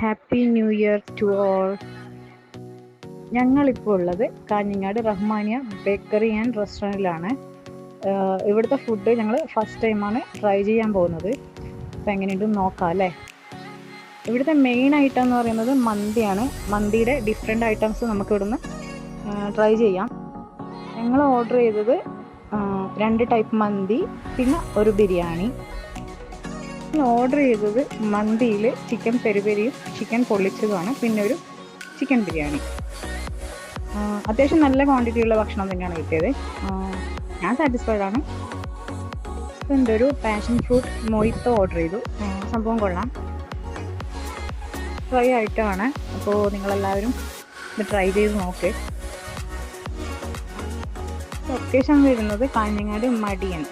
Happy new year to all. ഞങ്ങളിപ്പോൾ ഉള്ളത് Kanhangad Rahmania bakery and റെസ്റ്റോറൻറ്റിലാണ്. ഇവിടുത്തെ ഫുഡ് ഞങ്ങൾ ഫസ്റ്റ് ടൈമാണ് ട്രൈ ചെയ്യാൻ പോകുന്നത്. അപ്പോൾ എങ്ങനെയുണ്ടെന്ന് നോക്കാം അല്ലേ. ഇവിടുത്തെ മെയിൻ ഐറ്റം എന്ന് പറയുന്നത് മന്തിയാണ്. മന്തിയുടെ ഡിഫറെൻ്റ് ഐറ്റംസ് നമുക്ക് ഇവിടുന്ന് ട്രൈ ചെയ്യാം. ഞങ്ങൾ ഓർഡർ ചെയ്തത് 2 ടൈപ്പ് മന്തി, പിന്നെ ഒരു ബിരിയാണി. ഓർഡർ ചെയ്തത് മന്തിയിൽ ചിക്കൻ പെരിപെരിയും ചിക്കൻ പൊള്ളിച്ചതുമാണ്, പിന്നെ ഒരു ചിക്കൻ ബിരിയാണി. അത്യാവശ്യം നല്ല ക്വാണ്ടിറ്റിയുള്ള ഭക്ഷണം തന്നെയാണ് കിട്ടിയത്. ഞാൻ സാറ്റിസ്ഫൈഡ് ആണ്. എൻ്റെ ഒരു പാഷൻ ഫ്രൂട്ട് മൊയ്ത്തോ ഓർഡർ ചെയ്തു. സംഭവം കൊള്ളാം, ഫ്രൈ ആയിട്ടാണ്. അപ്പോൾ നിങ്ങളെല്ലാവരും ഇത് ട്രൈ ചെയ്ത് നോക്ക്. ലൊക്കേഷൻ വരുന്നത് കാഞ്ഞങ്ങാട് മടിയൻ.